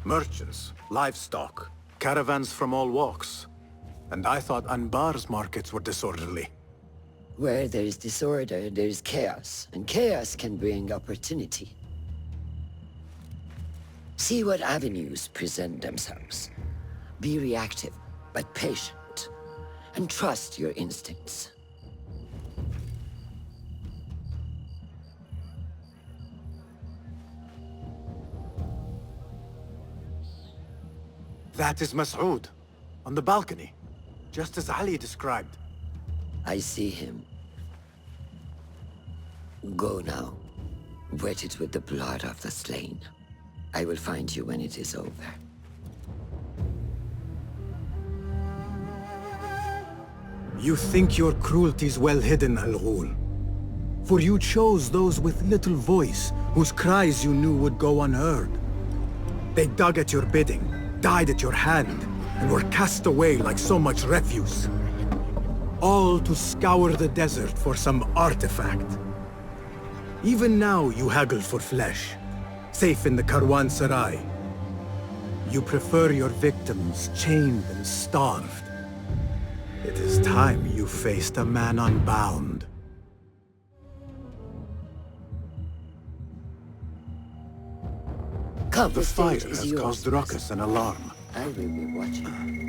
Merchants, livestock, caravans from all walks. And I thought Anbar's markets were disorderly. Where there is disorder, there is chaos, and chaos can bring opportunity. See what avenues present themselves. Be reactive, but patient, and trust your instincts. That is Mas'ud, on the balcony, just as Ali described. I see him. Go now. Wet it with the blood of the slain. I will find you when it is over. You think your cruelty's well hidden, Al-Ghul. For you chose those with little voice, whose cries you knew would go unheard. They dug at your bidding, died at your hand, and were cast away like so much refuse. All to scour the desert for some artifact. Even now you haggle for flesh, safe in the Karwansarai. You prefer your victims chained and starved. It is time you faced a man unbound. Come, The fire has caused ruckus and alarm. I will be watching.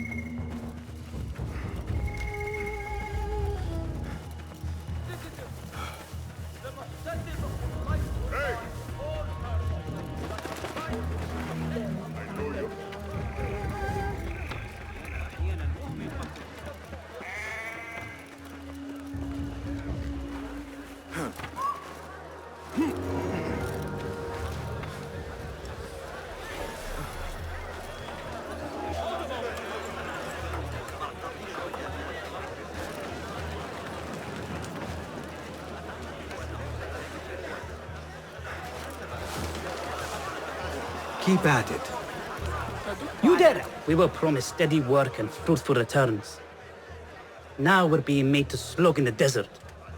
Keep at it. You did it! We were promised steady work and fruitful returns. Now we're being made to slog in the desert.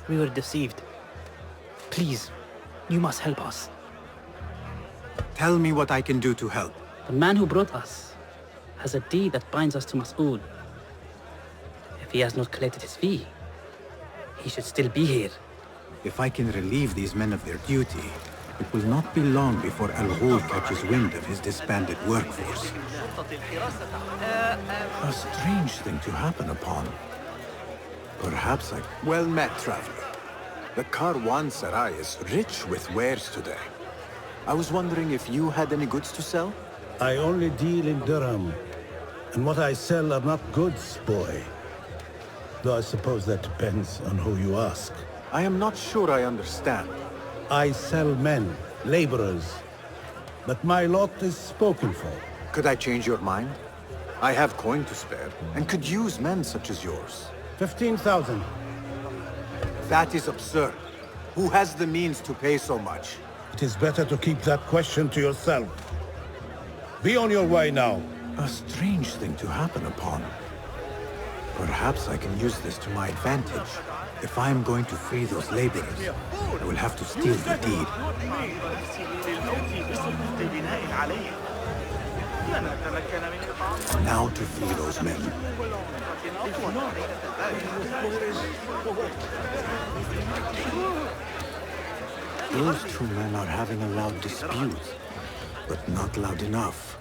We were deceived. Please, you must help us. Tell me what I can do to help. The man who brought us has a deed that binds us to Mas'ud. If he has not collected his fee, he should still be here. If I can relieve these men of their duty, it will not be long before Al-Ghul catches wind of his disbanded workforce. A strange thing to happen upon. Perhaps I... Well met, traveler. The Karwansarai is rich with wares today. I was wondering if you had any goods to sell? I only deal in dirham, and what I sell are not goods, boy. Though I suppose that depends on who you ask. I am not sure I understand. I sell men, laborers, but my lot is spoken for. Could I change your mind? I have coin to spare, and could use men such as yours. 15,000. That is absurd. Who has the means to pay so much? It is better to keep that question to yourself. Be on your way now. A strange thing to happen upon. Perhaps I can use this to my advantage. If I am going to free those laborers, I will have to steal the deed. Now to free those men. Those two men are having a loud dispute, but not loud enough.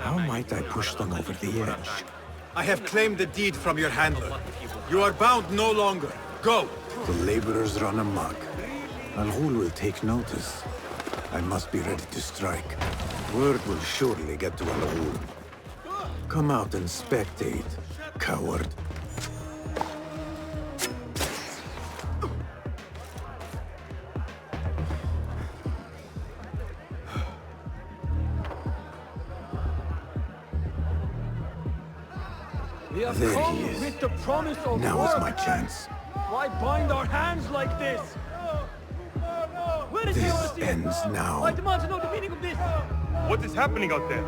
How might I push them over the edge? I have claimed the deed from your handler. You are bound no longer. Go! The laborers run amok. Al-Ghul will take notice. I must be ready to strike. Word will surely get to Al-Ghul. Come out and spectate, coward. There he is. With the promise of Now work. is my chance. Why bind our hands like this? Where is This the ends now. I demand to know the meaning of this. What is happening out there?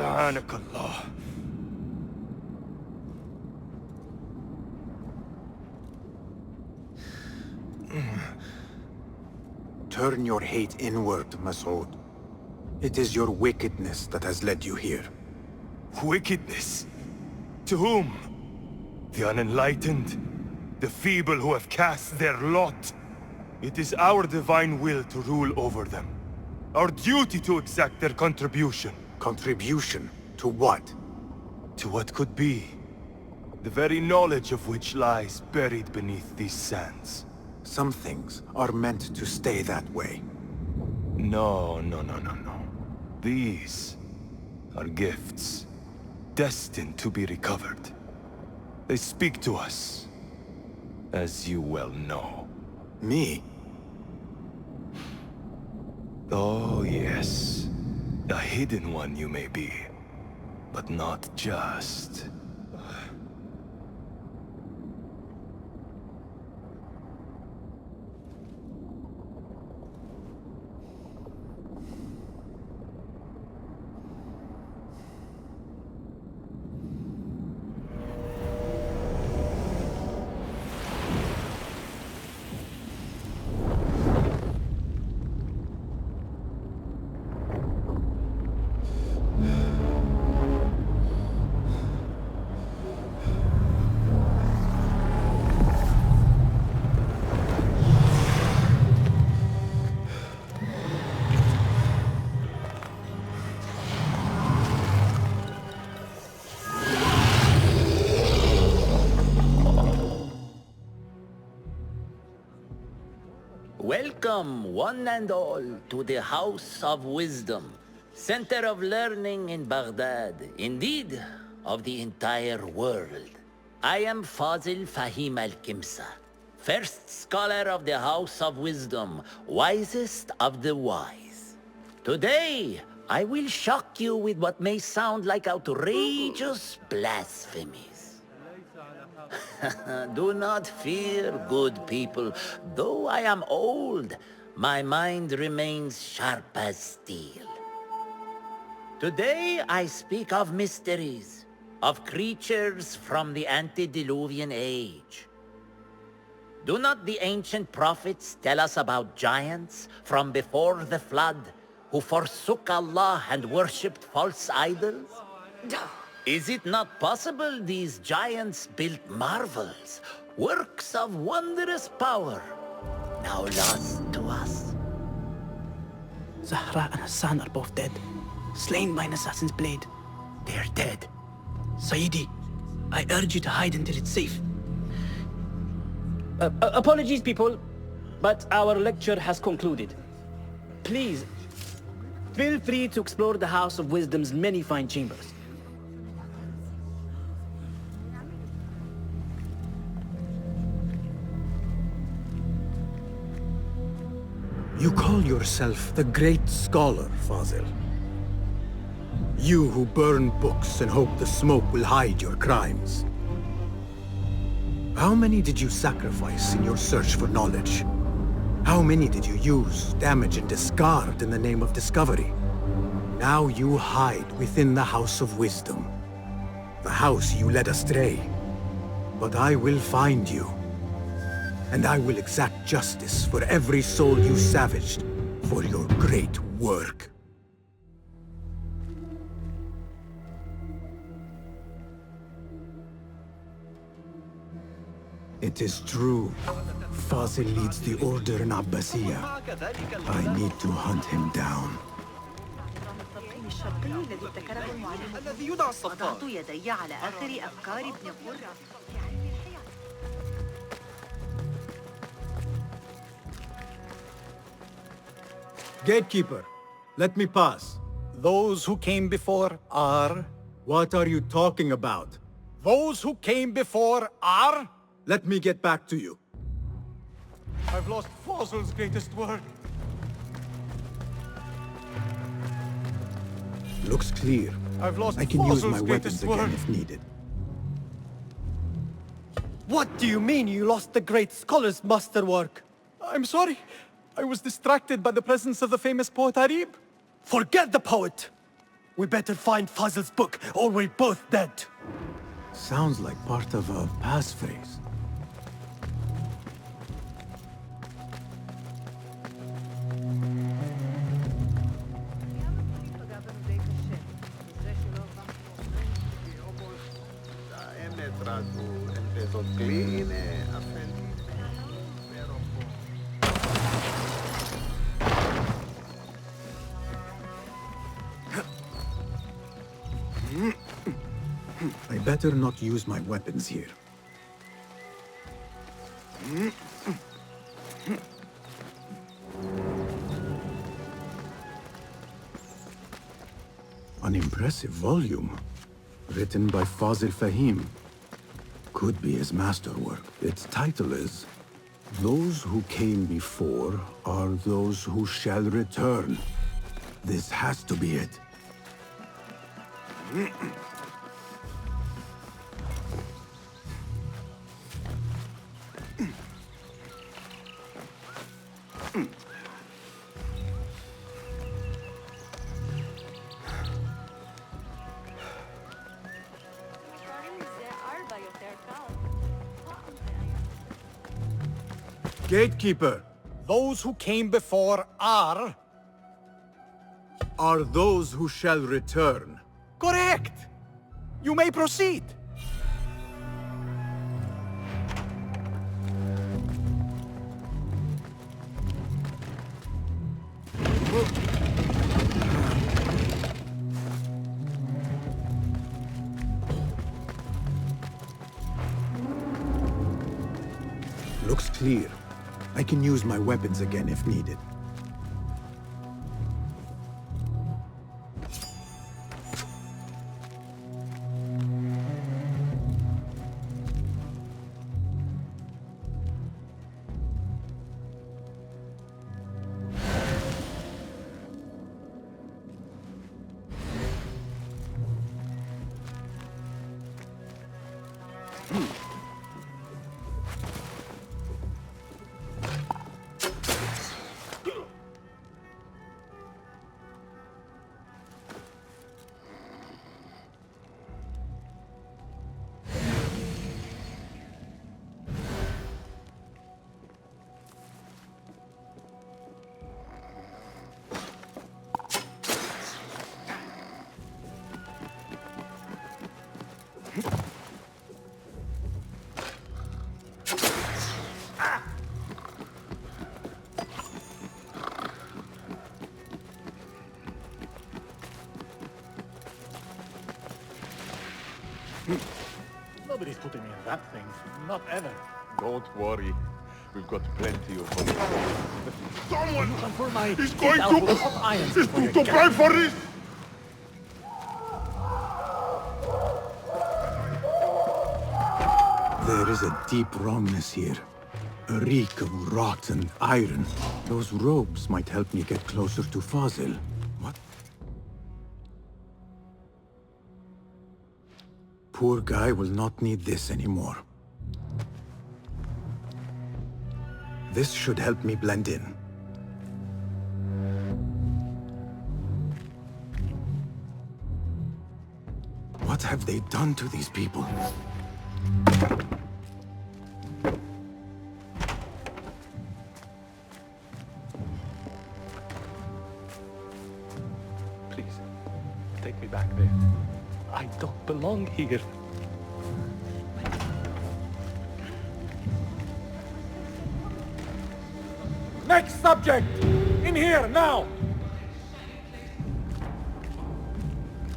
Subhanakallah. Turn your hate inward, Masood. It is your wickedness that has led you here. Wickedness? To whom? The unenlightened? The feeble who have cast their lot? It is our divine will to rule over them. Our duty to exact their contribution. Contribution? To what? To what could be. The very knowledge of which lies buried beneath these sands. Some things are meant to stay that way. No. These are gifts, destined to be recovered. They speak to us, as you well know. Me? Oh yes, a hidden one you may be, but not just. Welcome, one and all, to the House of Wisdom, center of learning in Baghdad, indeed, of the entire world. I am Fazil Fahim al-Kimsa, first scholar of the House of Wisdom, wisest of the wise. Today, I will shock you with what may sound like outrageous blasphemies. Do not fear, good people. Though I am old, my mind remains sharp as steel. Today I speak of mysteries, of creatures from the antediluvian age. Do not the ancient prophets tell us about giants from before the flood who forsook Allah and worshipped false idols? Is it not possible these giants built marvels, works of wondrous power, now lost to us? Zahra and Hassan are both dead, slain by an assassin's blade. They're dead. Saidi, I urge you to hide until it's safe. Apologies, people, but our lecture has concluded. Please, feel free to explore the House of Wisdom's many fine chambers. You call yourself the great scholar, Fazil. You who burn books and hope the smoke will hide your crimes. How many did you sacrifice in your search for knowledge? How many did you use, damage, and discard in the name of discovery? Now you hide within the House of Wisdom. The house you led astray. But I will find you. And I will exact justice for every soul you savaged for your great work. It is true. Fazil leads the order in Abbasiyya. I need to hunt him down. Gatekeeper, let me pass. Those who came before are... What are you talking about? Those who came before are... Let me get back to you. I've lost Fazil's greatest work. Looks clear. I've lost I can use my Fazil's weapons greatest again work. if needed. What do you mean you lost the great scholar's masterwork? I'm sorry. I was distracted by the presence of the famous poet Arib. Forget the poet! We better find Fazil's book, or we're both dead. Sounds like part of a passphrase. I better not use my weapons here. An impressive volume, written by Fazil Fahim. Could be his masterwork. Its title is, "Those who came before are those who shall return." This has to be it. Gatekeeper, Those who came before are... are those who shall return. Correct! You may proceed. Looks clear. I can use my weapons again if needed. Nobody's putting me in that thing. Not ever. Don't worry. We've got plenty of money. Someone You can pull my is going out to... of hot irons is before you to get- pay for this! There is a deep wrongness here. A reek of rot and iron. Those robes might help me get closer to Fazil. What? Poor guy will not need this anymore. This should help me blend in. What have they done to these people? Please, take me back there. I don't belong here. Next subject! In here, now!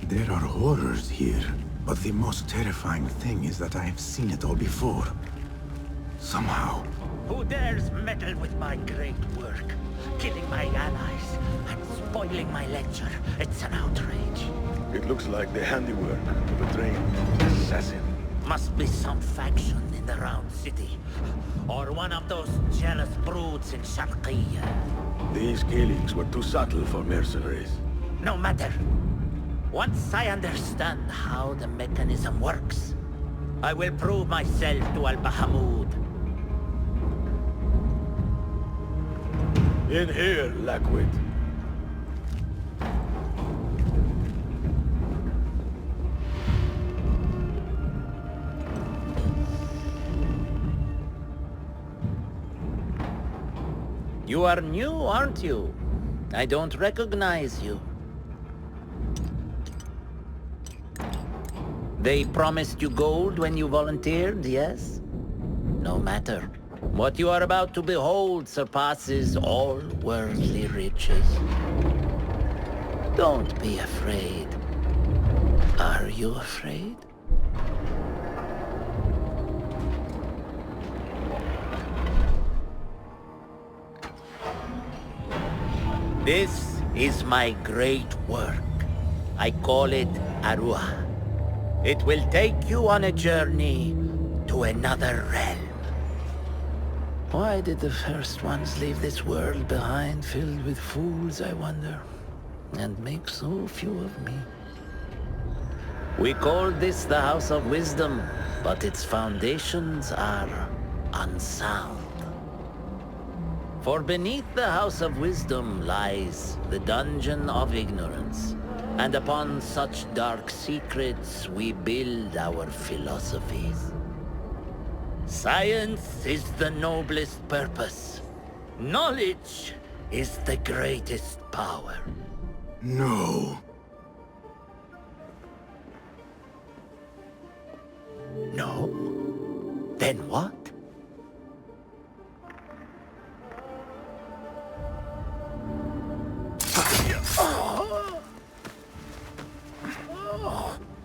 There are horrors here, but the most terrifying thing is that I have seen it all before. Somehow. Who dares meddle with my great work? Killing my allies and spoiling my lecture. It's an outrage. It looks like the handiwork of a trained assassin. Must be some faction in the Round City. Or one of those jealous broods in Sharqiyya. These killings were too subtle for mercenaries. No matter. Once I understand how the mechanism works, I will prove myself to Al-Bahamud. In here, Lackwit. You are new, aren't you? I don't recognize you. They promised you gold when you volunteered, yes? No matter. What you are about to behold surpasses all worldly riches. Don't be afraid. Are you afraid? This is my great work. I call it Arua. It will take you on a journey to another realm. Why did the first ones leave this world behind, filled with fools, I wonder, and make so few of me? We called this the House of Wisdom, but its foundations are unsound. For beneath the House of Wisdom lies the Dungeon of Ignorance, and upon such dark secrets we build our philosophies. Science is the noblest purpose. Knowledge is the greatest power. No. No? Then what?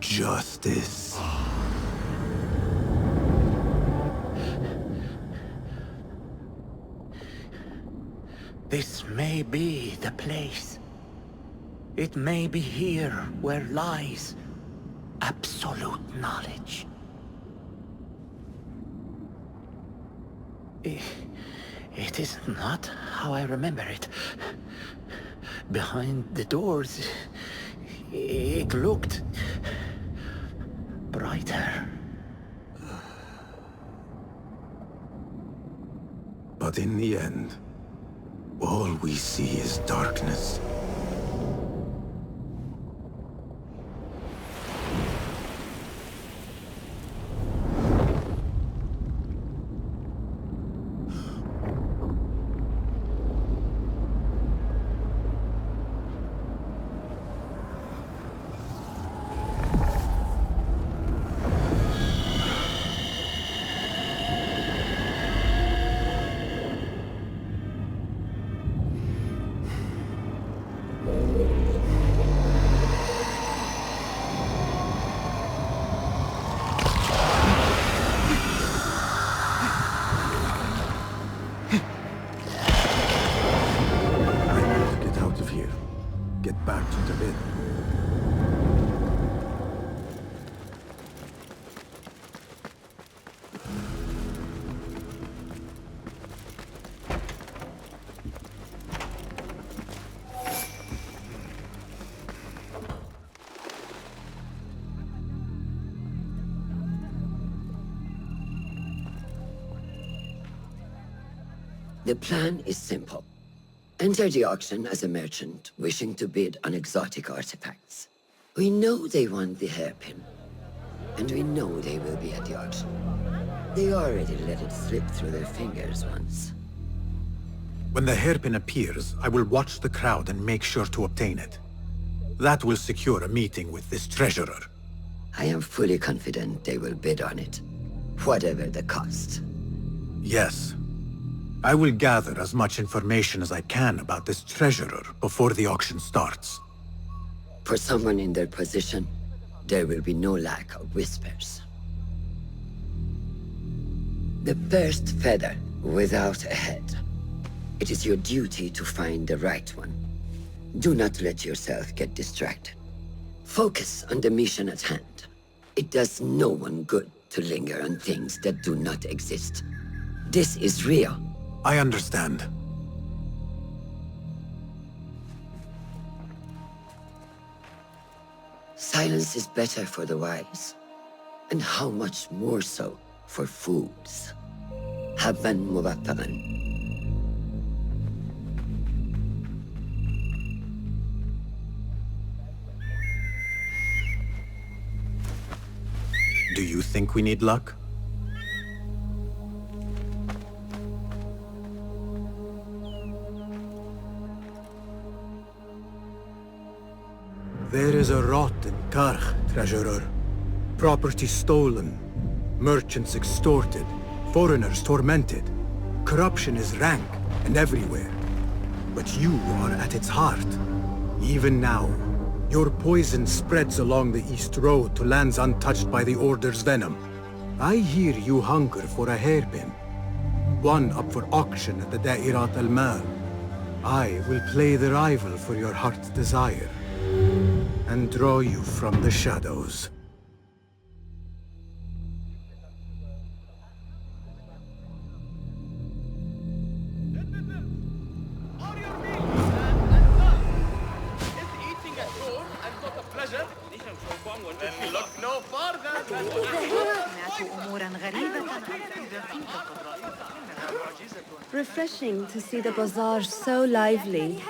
Justice. This may be the place. It may be here where lies absolute knowledge. It is not how I remember it. Behind the doors, it looked brighter. But in the end, all we see is darkness. The plan is simple. Enter the auction as a merchant wishing to bid on exotic artifacts. We know they want the hairpin, and we know they will be at the auction. They already let it slip through their fingers once. When the hairpin appears, I will watch the crowd and make sure to obtain it. That will secure a meeting with this treasurer. I am fully confident they will bid on it, whatever the cost. Yes. I will gather as much information as I can about this treasurer before the auction starts. For someone in their position, there will be no lack of whispers. The first feather without a head. It is your duty to find the right one. Do not let yourself get distracted. Focus on the mission at hand. It does no one good to linger on things that do not exist. This is real. I understand. Silence is better for the wise, and how much more so for fools. Habban mubattagan. Do you think we need luck? There is a rot in Karch, treasurer. Property stolen, merchants extorted, foreigners tormented. Corruption is rank and everywhere. But you are at its heart. Even now, your poison spreads along the East Road to lands untouched by the Order's venom. I hear you hunger for a hairpin. One up for auction at the Da'irat al-Mal. I will play the rival for your heart's desire, and draw you from the shadows. Refreshing to see the bazaar so lively.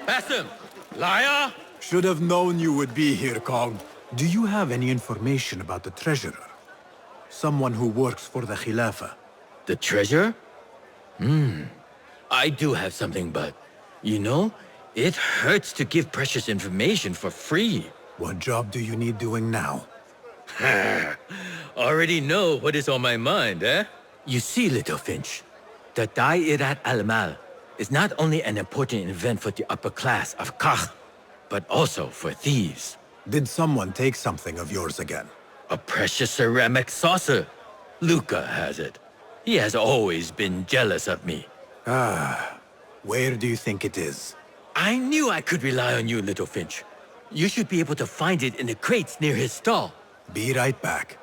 Basim! Liar! Should have known you would be here, Kong. Do you have any information about the treasurer? Someone who works for the Khilafah. The treasure? I do have something, but... You know, it hurts to give precious information for free. What job do you need doing now? Already know what is on my mind, eh? You see, little Finch, the Da'irat al-Mal is not only an important event for the upper class of Kach, but also for thieves. Did someone take something of yours again? A precious ceramic saucer. Luca has it. He has always been jealous of me. Where do you think it is? I knew I could rely on you, little Finch. You should be able to find it in the crates near his stall. Be right back.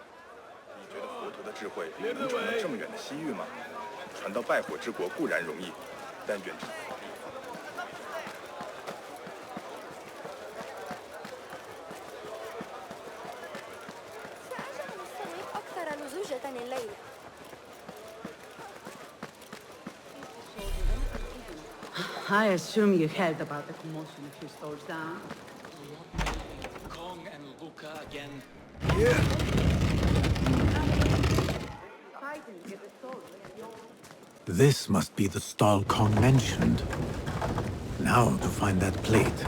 I assume you heard about the commotion a few stores down. Kong and Luca again. This must be the stall Kong mentioned. Now to find that plate.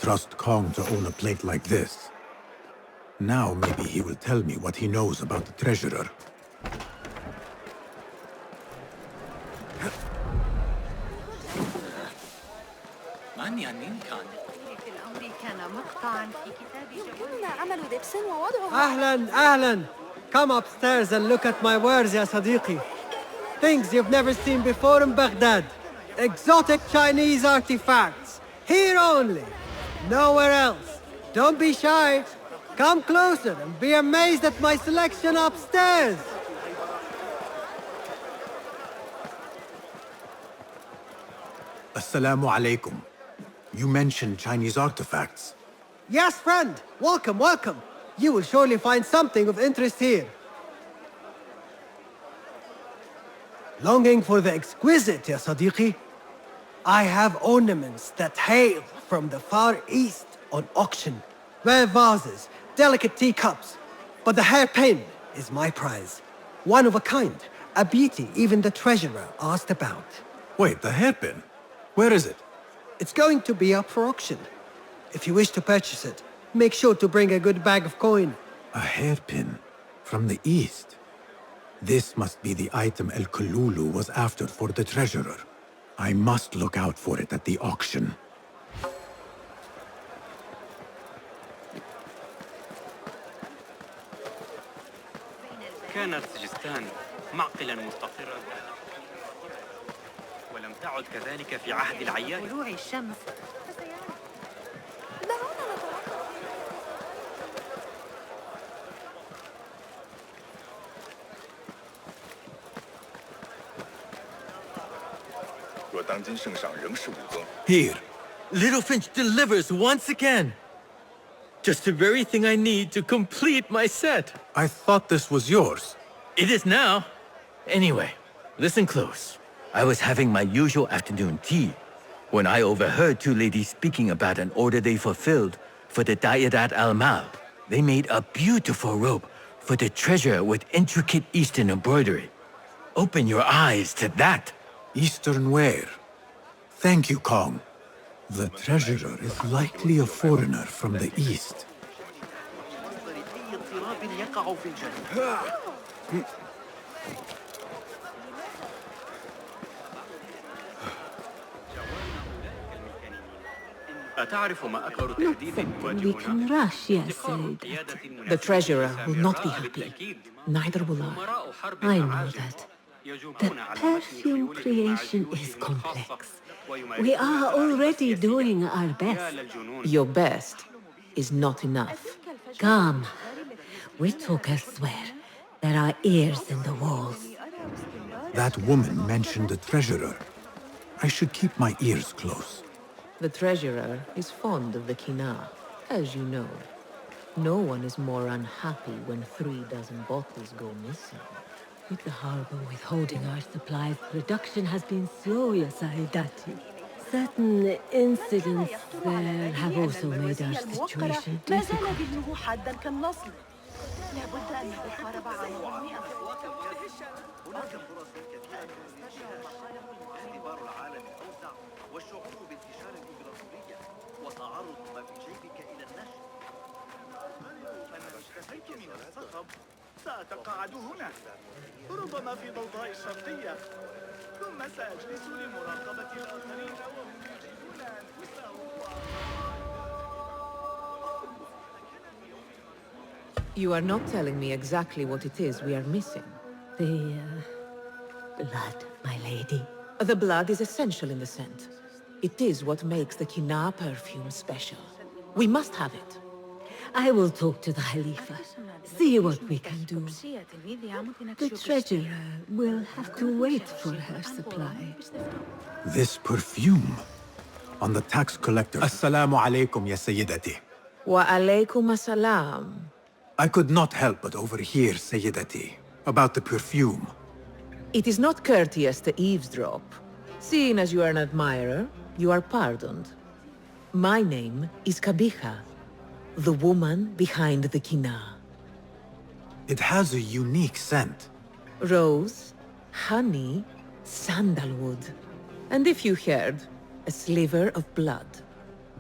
Trust Kong to own a plate like this. Now maybe he will tell me what he knows about the treasurer. Ahlan. Come upstairs and look at my wares, ya Sadiqi. Things you've never seen before in Baghdad. Exotic Chinese artifacts. Here only. Nowhere else. Don't be shy. Come closer and be amazed at my selection upstairs. Assalamu alaikum. You mentioned Chinese artifacts. Yes, friend. Welcome. You will surely find something of interest here. Longing for the exquisite, ya Sadiqi? I have ornaments that hail from the Far East on auction. Rare vases, delicate teacups. But the hairpin is my prize. One of a kind. A beauty even the treasurer asked about. Wait, the hairpin? Where is it? It's going to be up for auction. If you wish to purchase it, make sure to bring a good bag of coin. A hairpin from the East. This must be the item Al-Ghul was after for the treasurer. I must look out for it at the auction. كان سجستان معقلا مستقرا ولم تعد كذلك في عهد العيان. طلوع الشمس Here, Little Finch delivers once again. Just the very thing I need to complete my set. I thought this was yours. It is now. Anyway, listen close. I was having my usual afternoon tea when I overheard two ladies speaking about an order they fulfilled for the Da'irat al-Mal. They made a beautiful robe for the treasure with intricate Eastern embroidery. Open your eyes to that. Eastern ware. Thank you, Kong. The treasurer is likely a foreigner from the East. We can rush, yes, Said. The treasurer will not be happy. Neither will I. I know that. The perfume creation is complex. We are already doing our best. Your best is not enough. Come. We talk elsewhere. There are ears in the walls. That woman mentioned the treasurer. I should keep my ears close. The treasurer is fond of the kina, as you know. No one is more unhappy when 3 dozen bottles go missing. With the harbor withholding our supplies, production has been slow, Ya Saidati. Certain incidents there have also made our situation difficult. سأتقاعد هنا ربما في ضوضاء الشرقية ثم سأجلس لمراقبة الآخرين وهم يجيبون أنفسهم. You are not telling me exactly what it is we are missing. The blood, my lady. The blood is essential in the scent. It is what makes the kina perfume special. We must have it. I will talk to the Khalifa. See what we can do. The treasurer will have to wait for her supply. This perfume on the tax collector. Assalamu alaikum, ya Sayyidati. Wa alaykum assalam. I could not help but overhear, Sayyidati, about the perfume. It is not courteous to eavesdrop. Seeing as you are an admirer, you are pardoned. My name is Qabiha, the woman behind the kina. It has a unique scent. Rose, honey, sandalwood. And if you heard, a sliver of blood.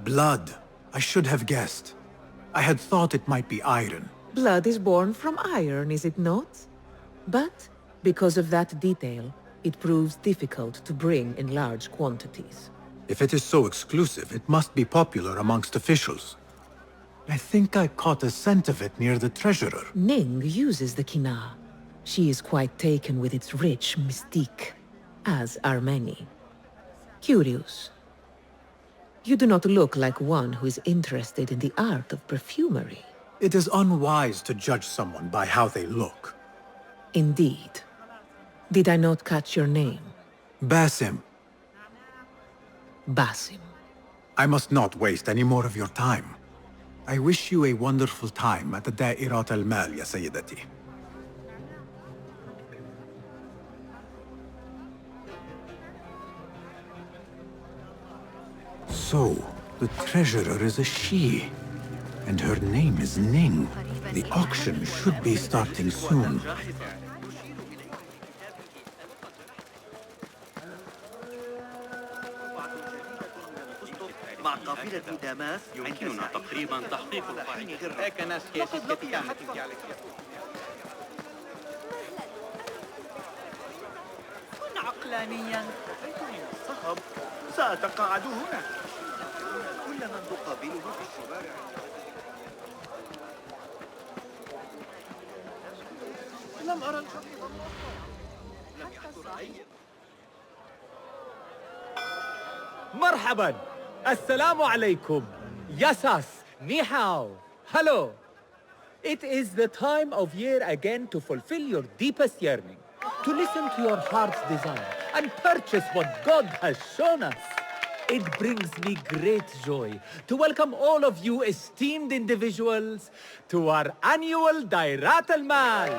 Blood. I should have guessed. I had thought it might be iron. Blood is born from iron, is it not? But because of that detail, it proves difficult to bring in large quantities. If it is so exclusive, it must be popular amongst officials. I think I caught a scent of it near the treasurer. Ning uses the kina. She is quite taken with its rich mystique, as are many. Curious. You do not look like one who is interested in the art of perfumery. It is unwise to judge someone by how they look. Indeed. Did I not catch your name? Basim. Basim. I must not waste any more of your time. I wish you a wonderful time at the Da'irat al-Mal, ya Sayyidati. So, the treasurer is a she, and her name is Ning. The auction should be starting soon. مع قافلة داماس يمكننا تقريبا تحقيق كن عقلانيا. صخب سأتقاعد هنا. كل من تقابله في الشوارع. مرحبا. السلام عليكم. Yasas. Ni hao. Hello. It is the time of year again to fulfill your deepest yearning, to listen to your heart's desire, and purchase what God has shown us. It brings me great joy to welcome all of you esteemed individuals to our annual Dairat al-Mal.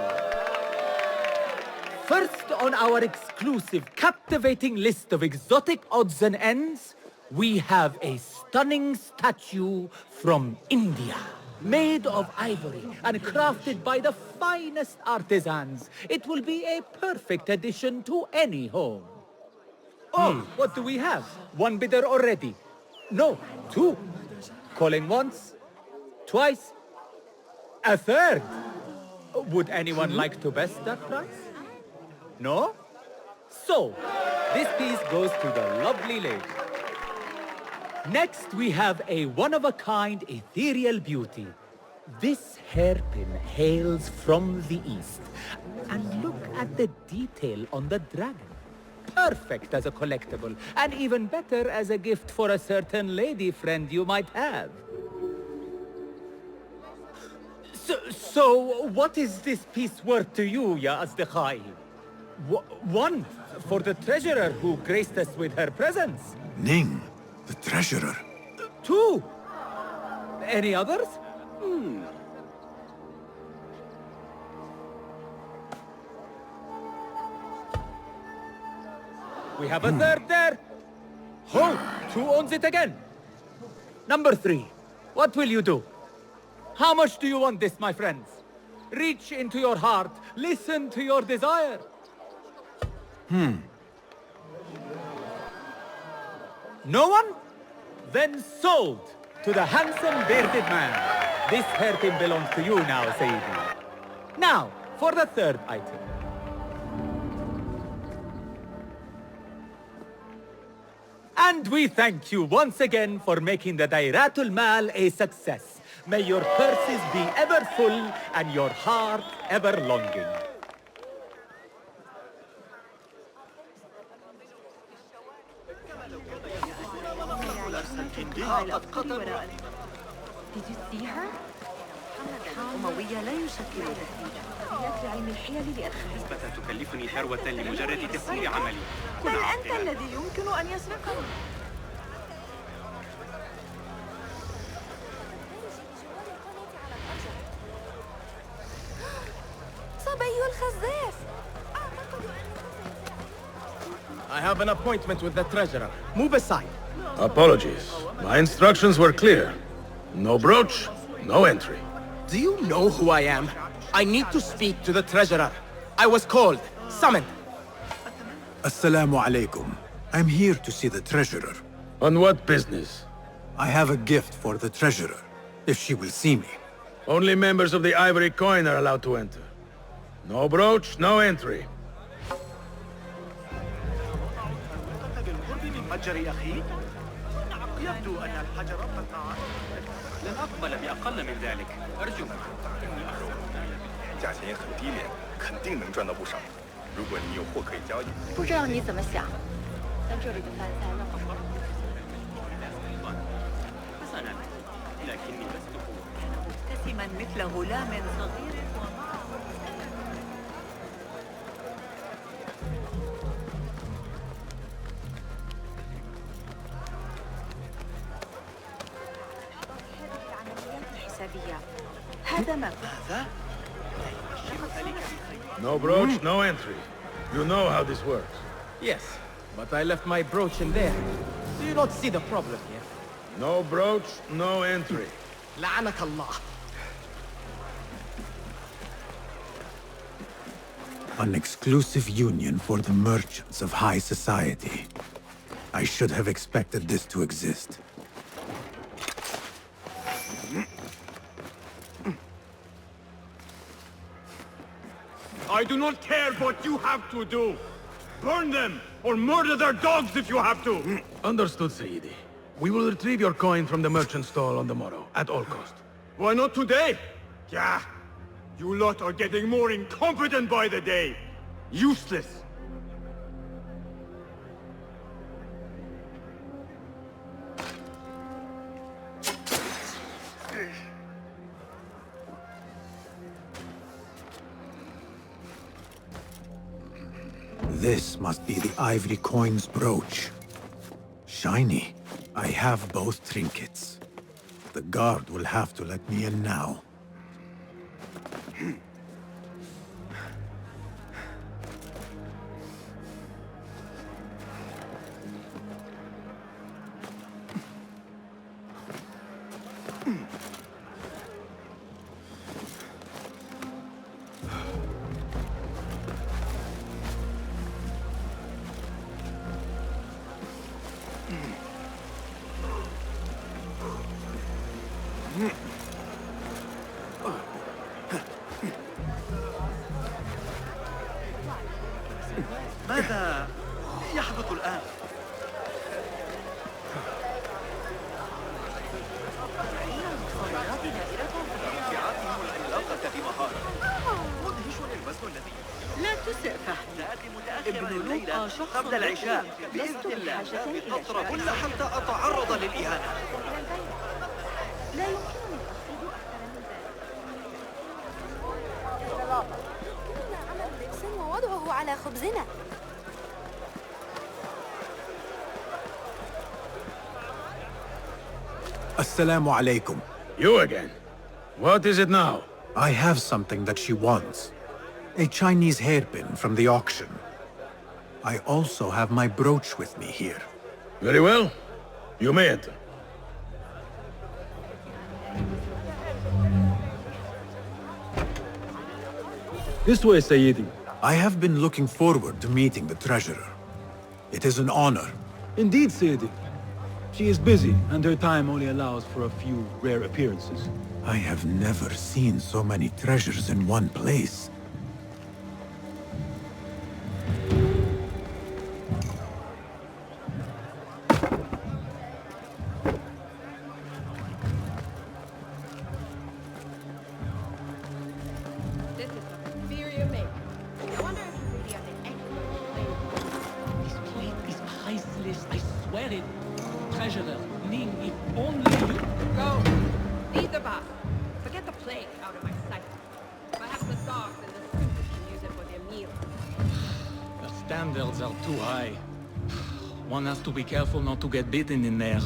First on our exclusive, captivating list of exotic odds and ends, we have a stunning statue from India. Made of ivory and crafted by the finest artisans, it will be a perfect addition to any home. Oh, what do we have? One bidder already. No, two. Calling once, twice, a third. Would anyone like to best that price? No? So, this piece goes to the lovely lady. Next, we have a one-of-a-kind ethereal beauty. This hairpin hails from the east. And look at the detail on the dragon. Perfect as a collectible, and even better as a gift for a certain lady friend you might have. So what is this piece worth to you, ya Asdiqai? One, for the treasurer who graced us with her presence. Ning, the treasurer. Two. Any others? We have a third there. Ho! Who owns it again? Number three. What will you do? How much do you want this, my friends? Reach into your heart. Listen to your desire. No one? Then sold to the handsome bearded man. This hairpin belongs to you now, Sayyidi. Now, for the third item. And we thank you once again for making the Dairatul Mal a success. May your purses be ever full and your heart ever longing. Did you see her? أموية لا يشكل تهديدا لعلم الحيل لأدخل. نسبة تكلفني ثروة لمجرد تسهيل عملي. بل أنت الذي يمكن أن يسرقني. صبي الخزاف. I have an appointment with the treasurer. Move aside. Apologies. My instructions were clear. No brooch, no entry. Do you know who I am? I need to speak to the treasurer. I was called, summoned. Assalamu alaikum. I'm here to see the treasurer. On what business? I have a gift for the treasurer, if she will see me. Only members of the Ivory Coin are allowed to enter. No brooch, no entry. يبدو أن الحجر قد ضاع. لن أقبل بأقل من ذلك. أرجوك. إني أخاف. 价钱也很低廉，肯定能赚到不少。如果你有货可以交易。不知道你怎么想，但这里的饭菜那么好。حسنا، لكني لست هو. كان مبتسما مثل غلام صغير هذا ما No brooch, no entry. You know how this works. Yes, but I left my brooch in there. Do you not see the problem here? No brooch, no entry. لعنك الله. An exclusive union for the merchants of high society. I should have expected this to exist. I do not care what you have to do. Burn them, or murder their dogs if you have to. Understood, Sayyidi. We will retrieve your coin from the merchant stall on the morrow, at all cost. Why not today? Yeah. You lot are getting more incompetent by the day! Useless! This must be the ivory coin's brooch. Shiny. I have both trinkets. The guard will have to let me in now. ماذا يحدث الآن؟ لا تسئ فهمي. ابن لوقا شخص قبل العشاء بإذن الله أطرق إلا حتى أتعرض للإهانة. لا يمكنني تخفيض أكثر من ذلك. يمكننا عمل بيكس ووضعه على خبزنا. Assalamu alaikum. You again? What is it now? I have something that she wants. A Chinese hairpin from the auction. I also have my brooch with me here. Very well. You may enter. This way, Sayyidi. I have been looking forward to meeting the treasurer. It is an honor. Indeed, Sayyidi. She is busy, and her time only allows for a few rare appearances. I have never seen so many treasures in one place. This is a inferior make. I wonder if you really have the excellent This plate is priceless, I swear it. Treasurer, Ning, if only you... Go! Leave the box. Forget the plague out of my sight. Perhaps the dogs and the students can use it for their meals. The standards are too high. One has to be careful not to get bitten in there.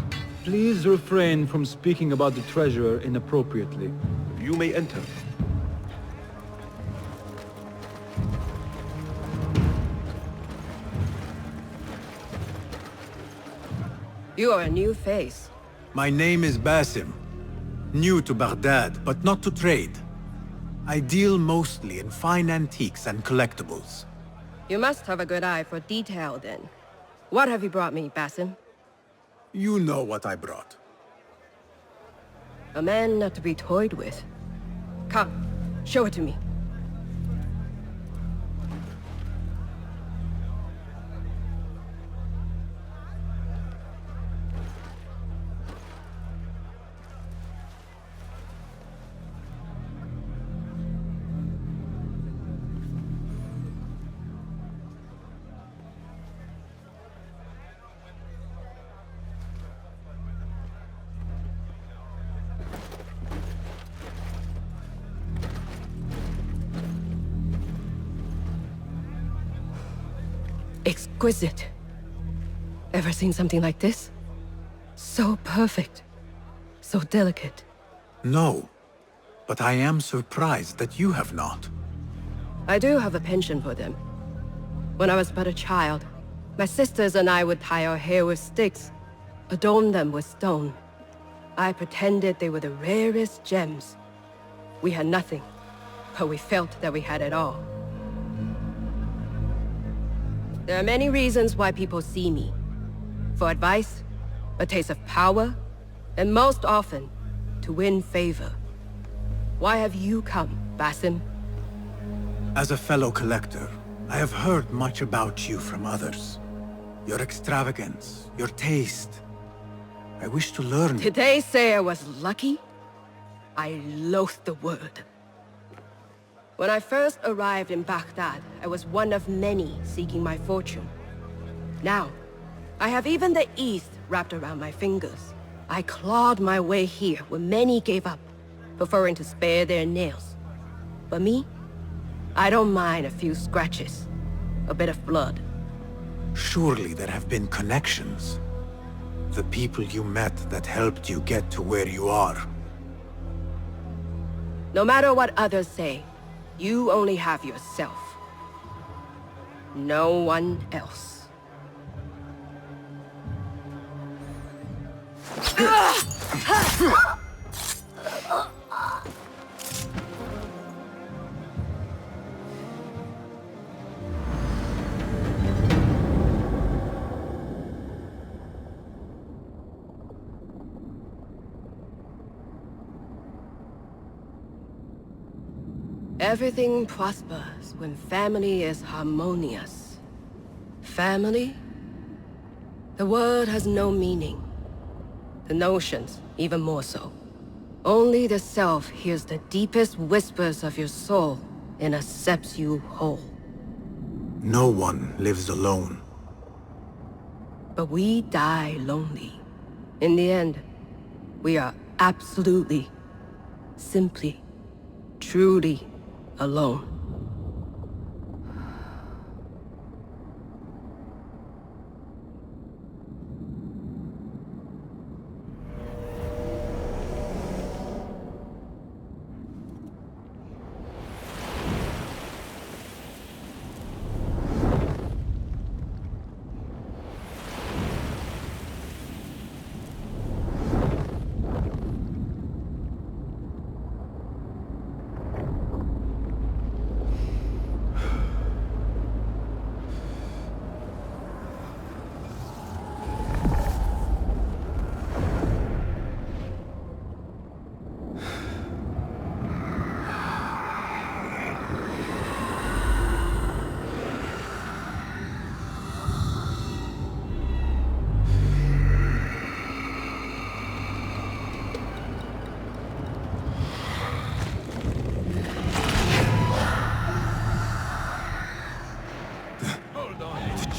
Please refrain from speaking about the treasurer inappropriately. You may enter. You are a new face. My name is Basim. New to Baghdad, but not to trade. I deal mostly in fine antiques and collectibles. You must have a good eye for detail, then. What have you brought me, Basim? You know what I brought. A man not to be toyed with. Come, show it to me. Exquisite. Ever seen something like this? So perfect. So delicate. No, but I am surprised that you have not. I do have a penchant for them. When I was but a child, my sisters and I would tie our hair with sticks, adorn them with stone. I pretended they were the rarest gems. We had nothing, but we felt that we had it all. There are many reasons why people see me. For advice, a taste of power, and most often, to win favor. Why have you come, Basim? As a fellow collector, I have heard much about you from others. Your extravagance, your taste. I wish to learn. Did they say I was lucky? I loathe the word. When I first arrived in Baghdad, I was one of many seeking my fortune. Now, I have even the East wrapped around my fingers. I clawed my way here when many gave up, preferring to spare their nails. But me? I don't mind a few scratches, a bit of blood. Surely there have been connections. The people you met that helped you get to where you are. No matter what others say, you only have yourself. No one else. Everything prospers when family is harmonious. Family? The word has no meaning. The notions, even more so. Only the self hears the deepest whispers of your soul and accepts you whole. No one lives alone. But we die lonely. In the end, we are absolutely, simply, truly alone.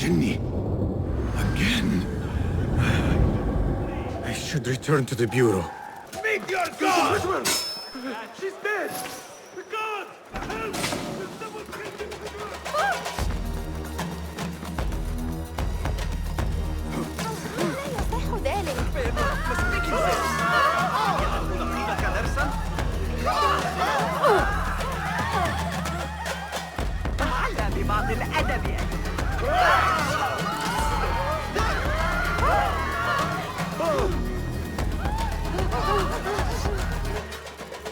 Again. I should return to the Bureau. Meet your God! She's dead! God! Help! Someone bring me to the Bureau! لا يصح ذلك. يأخذ لقيمك درسا؟ تعلم ببعض الأدب.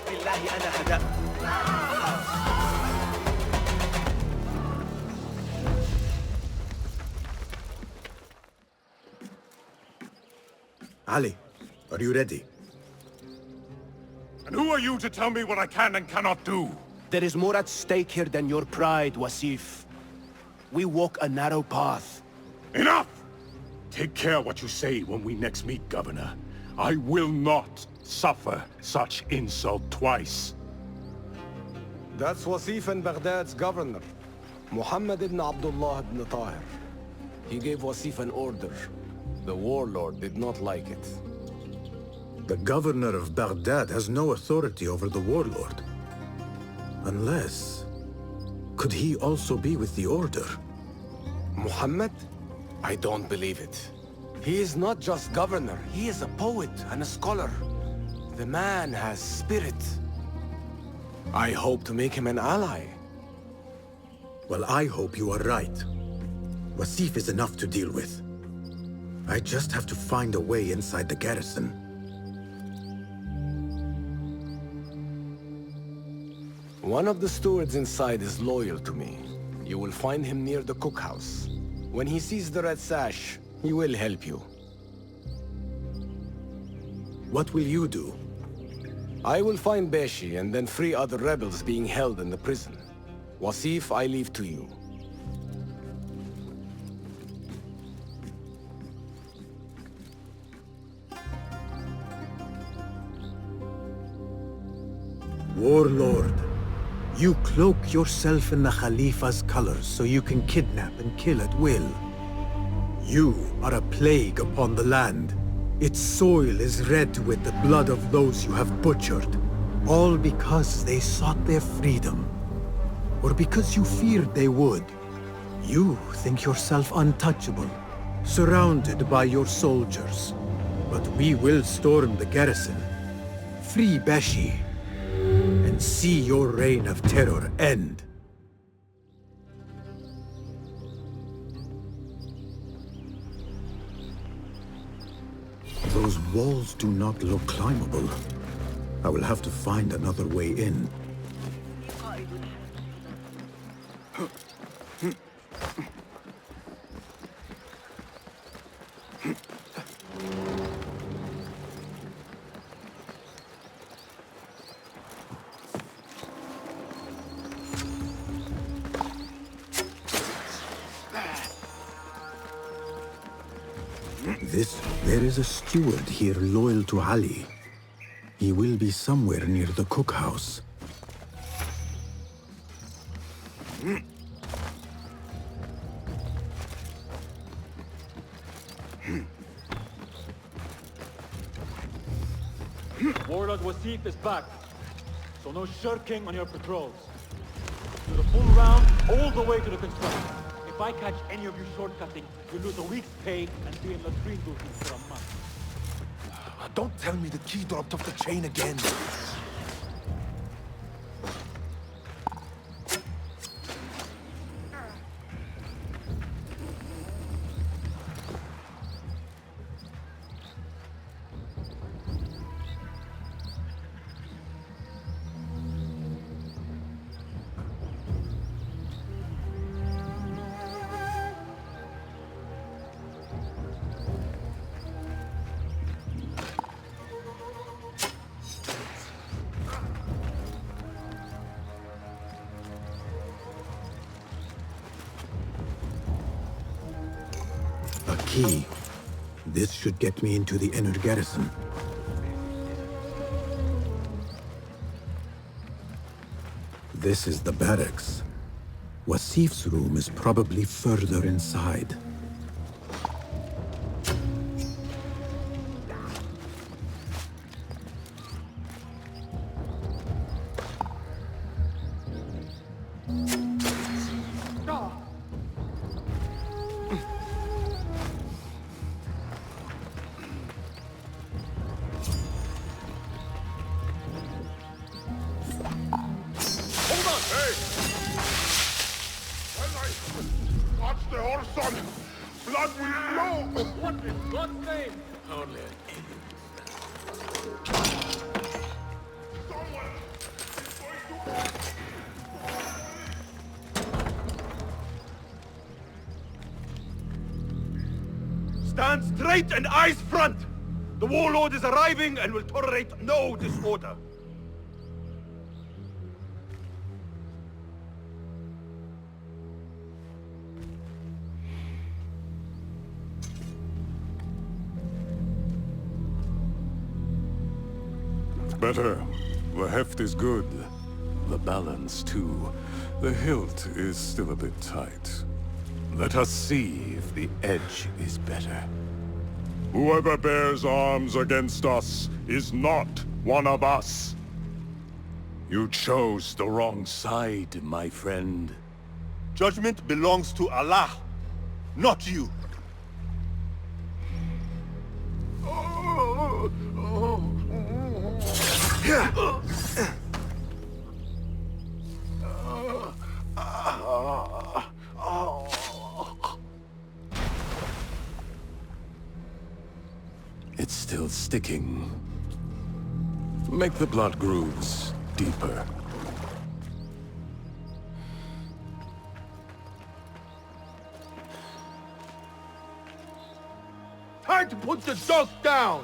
بالله أنا هدأت. Ali, are you ready? And who are you to tell me what I can and cannot do? There is more at stake here than your pride, Wasif. We walk a narrow path. Enough! Take care what you say when we next meet, Governor. I will not suffer such insult twice. That's Wasif and Baghdad's governor, Muhammad ibn Abdullah ibn Tahir. He gave Wasif an order. The warlord did not like it. The governor of Baghdad has no authority over the warlord. Unless... could he also be with the order? Muhammad? I don't believe it. He is not just governor, he is a poet and a scholar. The man has spirit. I hope to make him an ally. Well, I hope you are right. Wasif is enough to deal with. I just have to find a way inside the garrison. One of the stewards inside is loyal to me. You will find him near the cookhouse. When he sees the red sash, he will help you. What will you do? I will find Beshi and then free other rebels being held in the prison. Wasif, I leave to you. Warlord, You cloak yourself in the Khalifa's colors so you can kidnap and kill at will. You are a plague upon the land. Its soil is red with the blood of those you have butchered. All because they sought their freedom. Or because you feared they would. You think yourself untouchable, surrounded by your soldiers. But we will storm the garrison, free Beshi, and see your reign of terror end. Those walls do not look climbable. I will have to find another way in. There is a steward here loyal to Ali. He will be somewhere near the cookhouse. Warlord Wasif is back, so no shirking on your patrols. Do the full round all the way to the construction. If I catch any of you shortcutting, you lose a week's pay and be in latrine duty for a month. Don't tell me the key dropped off the chain again. Key. This should get me into the inner garrison. This is the barracks. Wasif's room is probably further inside. Stand straight and eyes front! The warlord is arriving and will tolerate no disorder. Better. The heft is good. The balance, too. The hilt is still a bit tight. Let us see if the edge is better. Whoever bears arms against us is not one of us. You chose the wrong side, my friend. Judgment belongs to Allah, not you. It's still sticking. Make the blood grooves deeper. Time to put the dust down!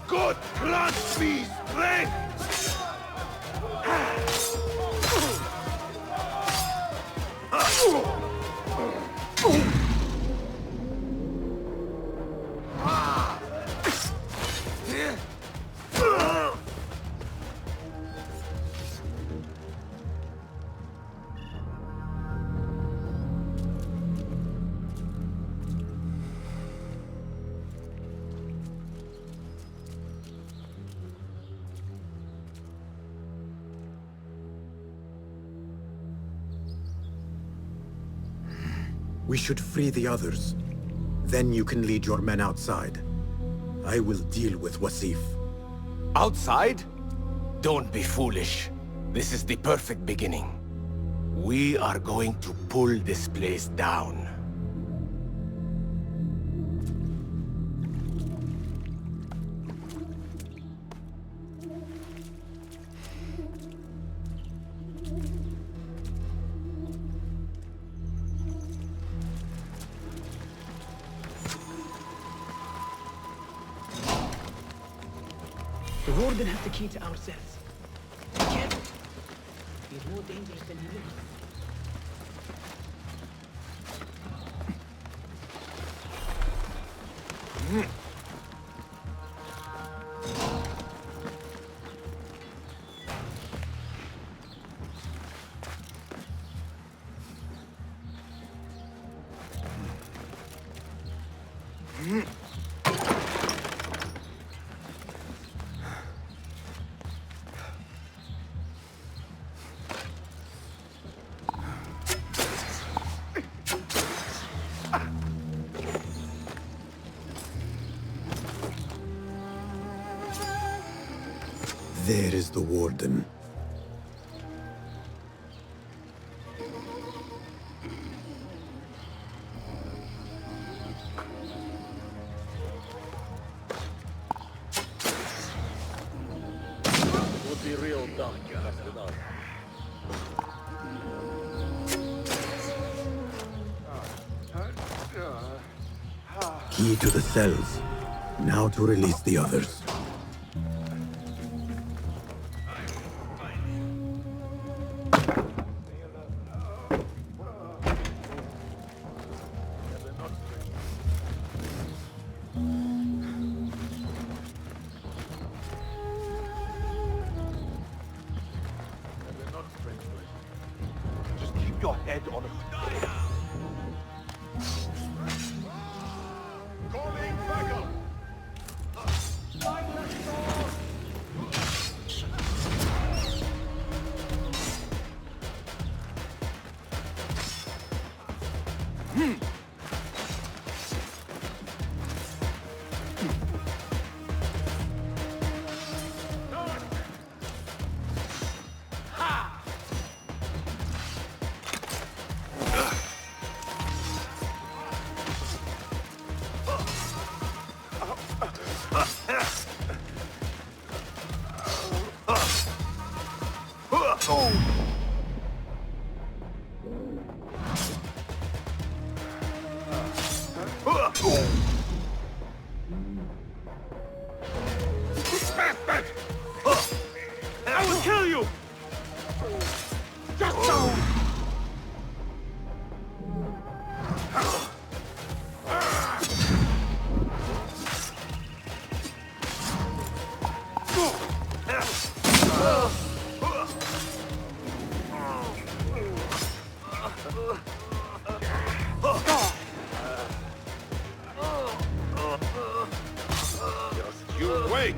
God grant me strength! We should free the others. Then you can lead your men outside. I will deal with Wasif. Outside? Don't be foolish. This is the perfect beginning. We are going to pull this place down. The warden has the key to our cells. Be careful. He's more dangerous than he looks. There is the warden. Would be real done, Key to the cells. Now to release the others. Just keep your head on a... Calling backup! I will kill you! Just so! Just you wait!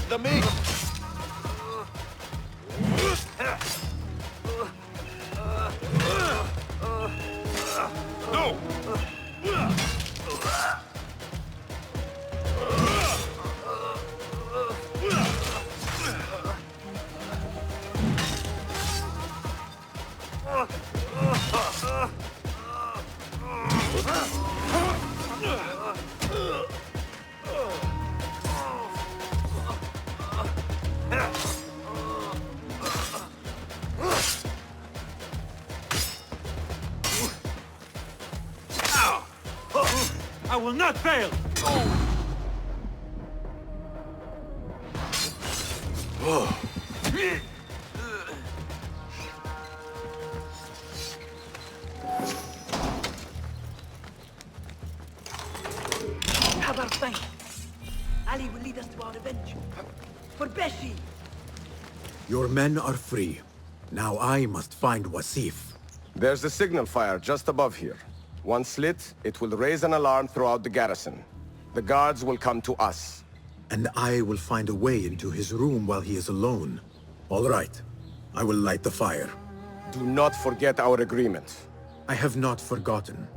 the meat! No! I will not fail! Have our thanks. Ali will lead us to our revenge. For Beshi! Your men are free. Now I must find Wasif. There's a signal fire just above here. Once lit, it will raise an alarm throughout the garrison. The guards will come to us. And I will find a way into his room while he is alone. All right. I will light the fire. Do not forget our agreement. I have not forgotten.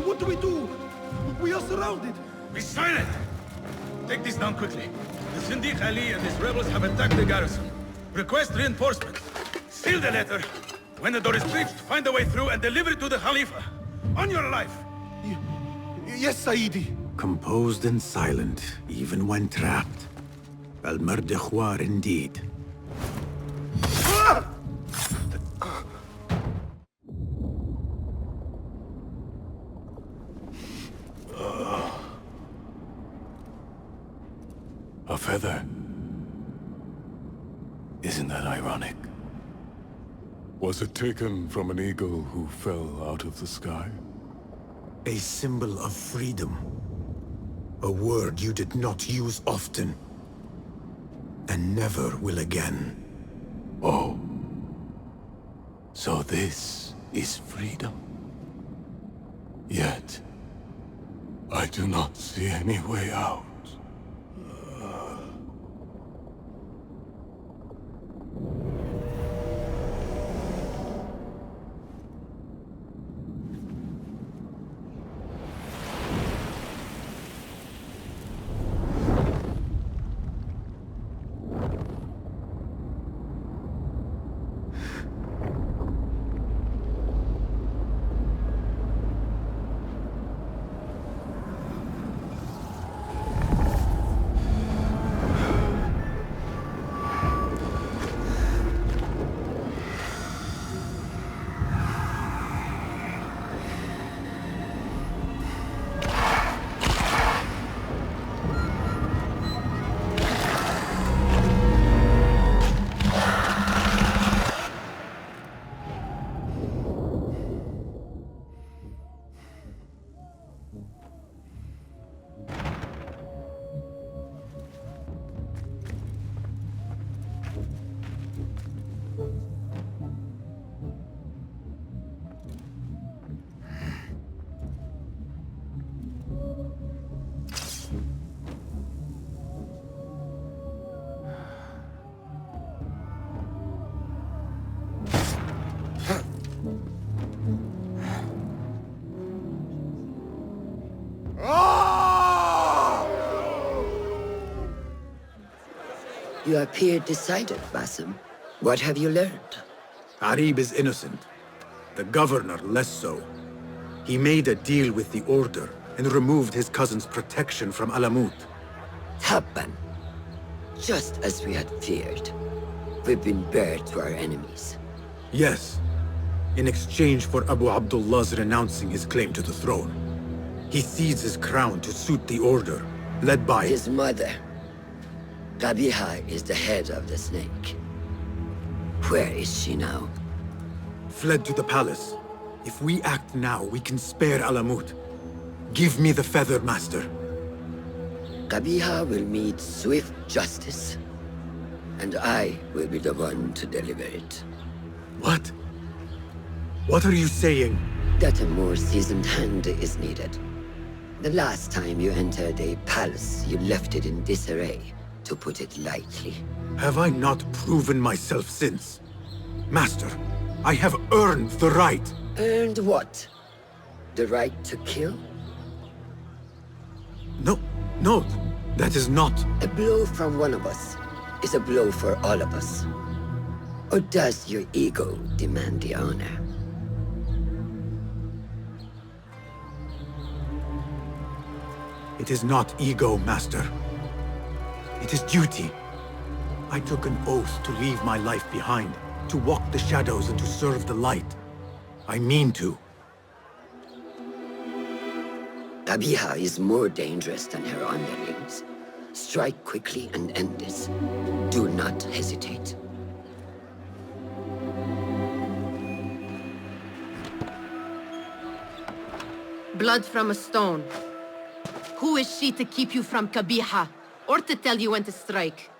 What do we do? We are surrounded! Be silent! Take this down quickly. The Sindiq Ali and his rebels have attacked the garrison. Request reinforcements. Seal the letter. When the door is breached, find a way through and deliver it to the Khalifa. On your life! Yes, Saidi. Composed and silent, even when trapped. Al-Mardikhwar indeed. A feather. Isn't that ironic? Was it taken from an eagle who fell out of the sky? A symbol of freedom. A word you did not use often. And never will again. Oh. So this is freedom. Yet, I do not see any way out. You appear decided, Basim. What have you learned? Arib is innocent. The governor less so. He made a deal with the Order and removed his cousin's protection from Alamut. Tabban. Just as we had feared. We've been bared to our enemies. Yes. In exchange for Abu Abdullah's renouncing his claim to the throne. He cedes his crown to suit the Order, led by his mother. Qabiha is the head of the snake. Where is she now? Fled to the palace. If we act now, we can spare Alamut. Give me the feather, Master. Qabiha will meet swift justice. And I will be the one to deliver it. What? What are you saying? That a more seasoned hand is needed. The last time you entered a palace, you left it in disarray, to put it lightly. Have I not proven myself since? Master, I have earned the right. Earned what? The right to kill? No, that is not. A blow from one of us is a blow for all of us. Or does your ego demand the honor? It is not ego, Master. It is duty. I took an oath to leave my life behind, to walk the shadows and to serve the light. I mean to. Qabiha is more dangerous than her underlings. Strike quickly and end this. Do not hesitate. Blood from a stone. Who is she to keep you from Qabiha, or to tell you when to strike?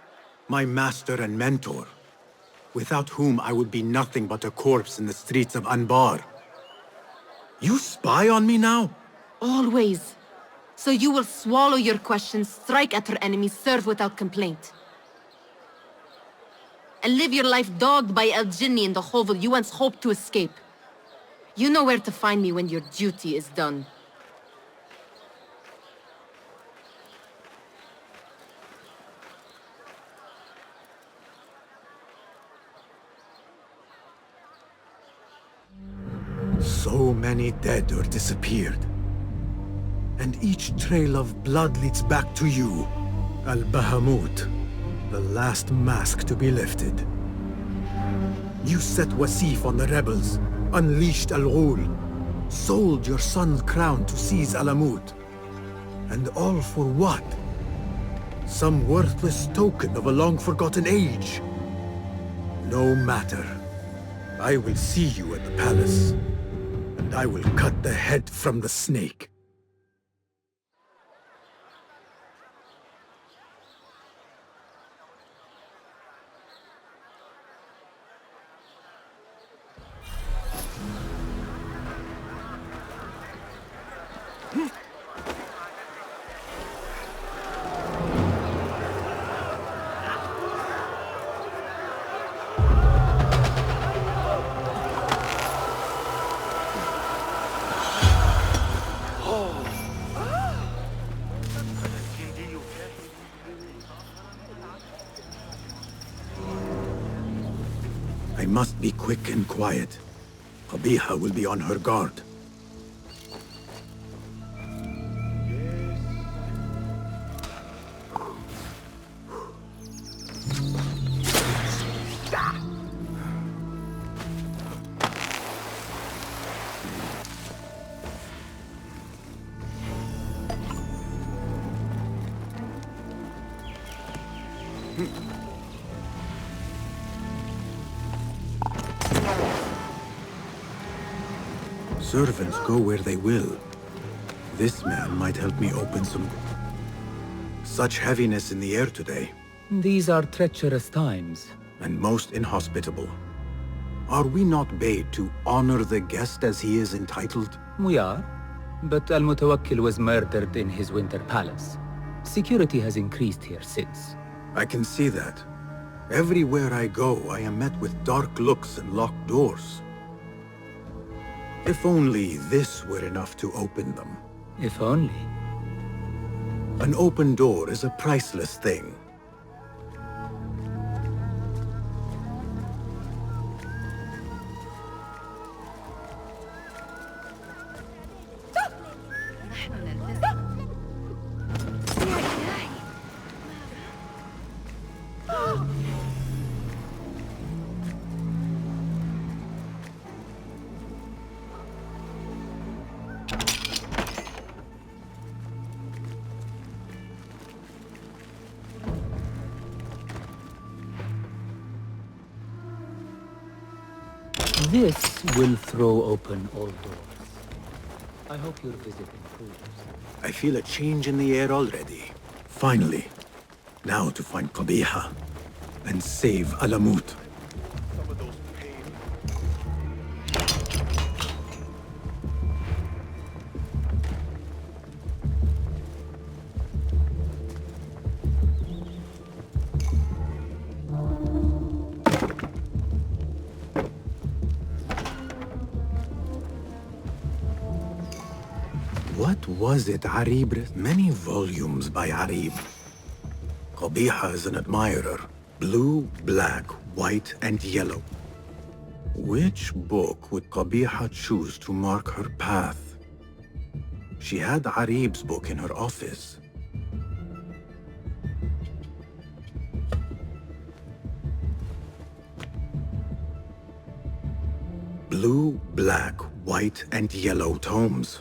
My master and mentor, without whom I would be nothing but a corpse in the streets of Anbar. You spy on me now? Always. So you will swallow your questions, strike at her enemies, serve without complaint. And live your life dogged by El Jinni in the hovel you once hoped to escape. You know where to find me when your duty is done. So many dead or disappeared. And each trail of blood leads back to you, Al-Bahamut, the last mask to be lifted. You set Wasif on the rebels, unleashed Al-Ghul, sold your son's crown to seize Alamut. And all for what? Some worthless token of a long-forgotten age. No matter. I will see you at the palace, and I will cut the head from the snake. I must be quick and quiet. Qabiha will be on her guard. Servants go where they will. This man might help me open some... Such heaviness in the air today. These are treacherous times. And most inhospitable. Are we not bade to honor the guest as he is entitled? We are. But Al-Mutawakkil was murdered in his winter palace. Security has increased here since. I can see that. Everywhere I go, I am met with dark looks and locked doors. If only this were enough to open them. If only. An open door is a priceless thing. This will throw open all doors. I hope your visit improves. I feel a change in the air already. Finally. Now to find Qabiha and save Alamut. What was it Arib read? Many volumes by Arib. Qabiha is an admirer. Blue, black, white, and yellow. Which book would Qabiha choose to mark her path? She had Arib's book in her office. Blue, black, white, and yellow tomes.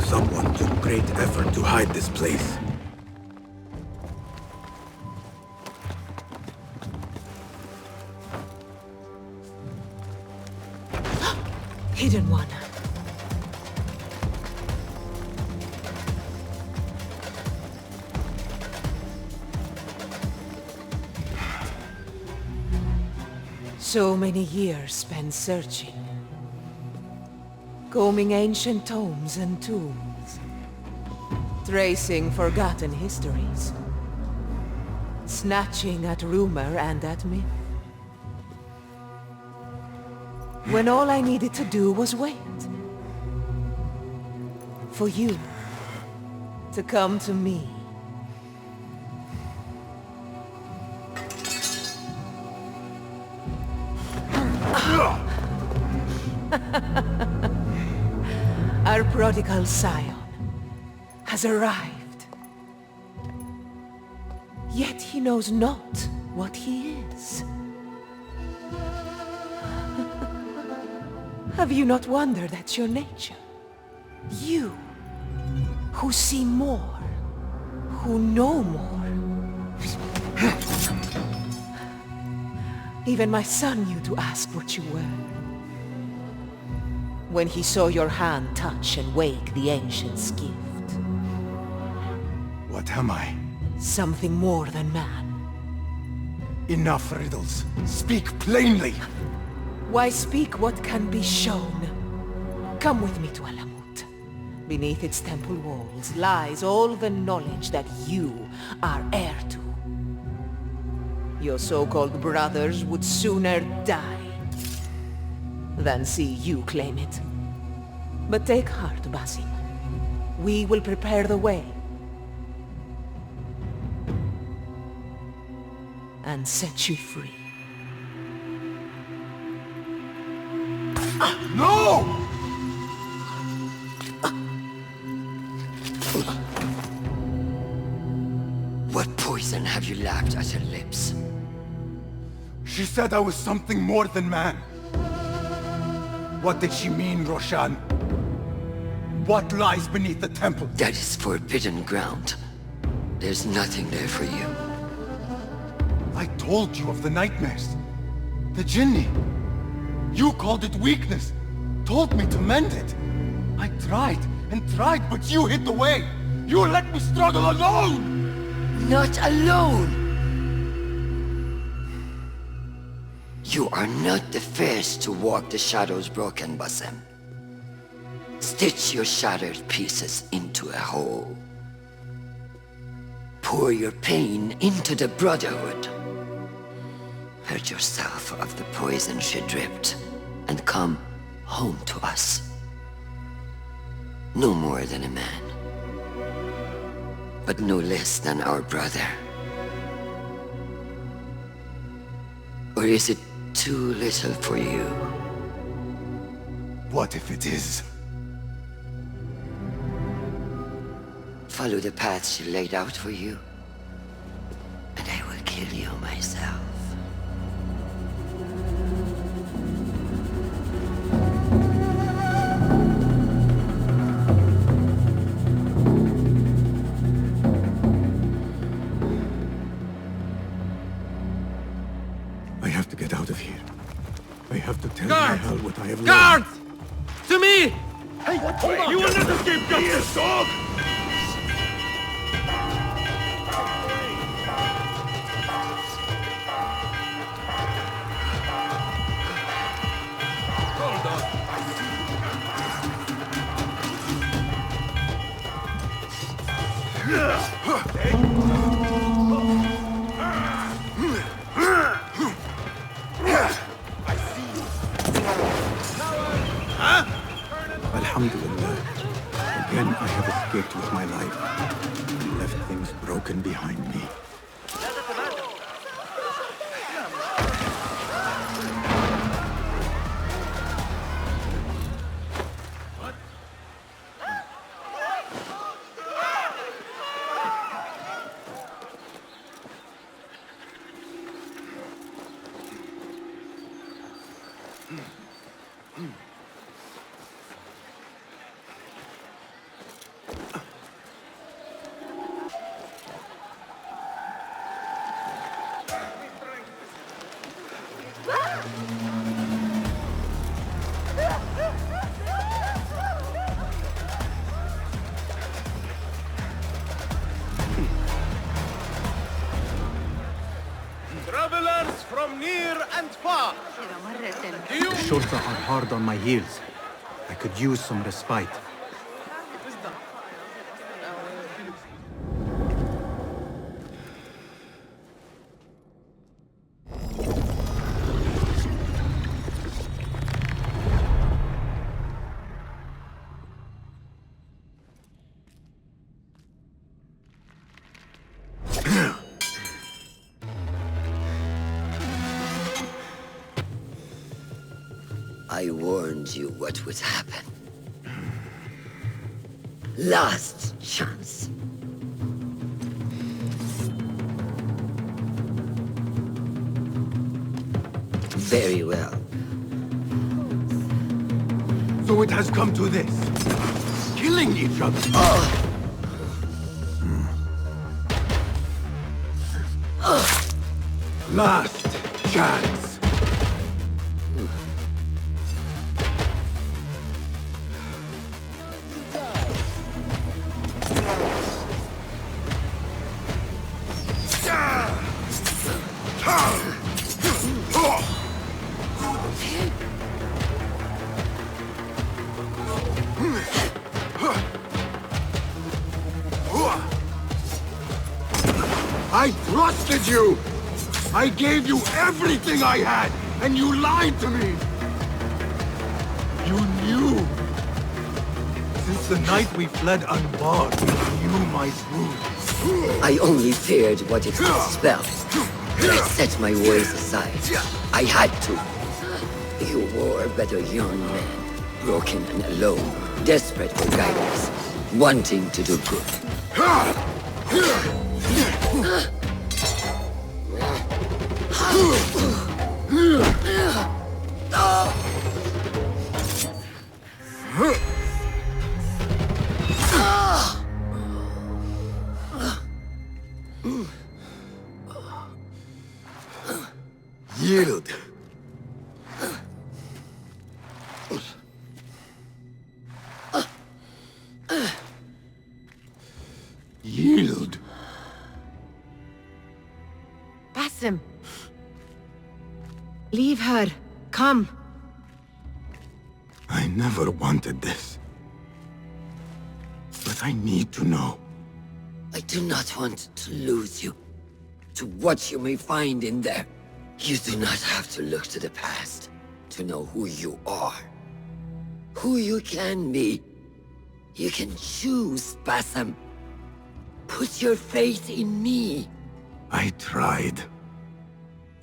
Someone took great effort to hide this place. Hidden one. So many years spent searching. Combing ancient tomes and tombs. Tracing forgotten histories. Snatching at rumor and at myth. When all I needed to do was wait. For you to come to me. Our prodigal scion has arrived. Yet he knows not what he is. Have you not wondered at your nature? You, who see more, who know more. Even my son knew to ask what you were. When he saw your hand touch and wake the ancient's gift. What am I? Something more than man. Enough riddles. Speak plainly! Why speak what can be shown? Come with me to Alamut. Beneath its temple walls lies all the knowledge that you are heir to. Your so-called brothers would sooner die than see you claim it. But take heart, Basim. We will prepare the way. And set you free. No! What poison have you lapped at her lips? She said I was something more than man. What did she mean, Roshan? What lies beneath the temple? That is forbidden ground. There's nothing there for you. I told you of the nightmares. The Jinni. You called it weakness. Told me to mend it. I tried, and tried, but you hid the way! You let me struggle alone! Not alone! You are not the first to walk the shadows broken, Basim. Stitch your shattered pieces into a whole. Pour your pain into the Brotherhood. Purge yourself of the poison she dripped, and come home to us. No more than a man, but no less than our brother. Or is it too little for you? What if it is? Follow the path she laid out for you, and I will kill you myself. I have to get out of here. I have to tell Guards! Nihal what I have learned. Guards! To me! Hey, hold on! You will not escape justice, dog! Alhamdulillah. Again, I have escaped with my life and left things broken behind me. Travelers from near and far! The Shurta are hard on my heels. I could use some respite. I warned you what would happen. Last chance. Very well. So it has come to this. Killing each other. Last chance. I trusted you! I gave you everything I had, and you lied to me! You knew! Since the night we fled unbarred, you knew my truth. I only feared what it could spell. I set my worries aside. I had to. You were but a young man, broken and alone, desperate for guidance, wanting to do good. Yield. Leave her. Come. I never wanted this. But I need to know. I do not want to lose you to what you may find in there. You do not have to look to the past to know who you are. Who you can be. You can choose, Basim. Put your faith in me. I tried.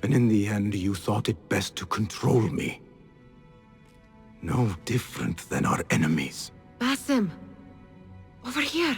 And in the end, you thought it best to control me. No different than our enemies. Basim. Over here.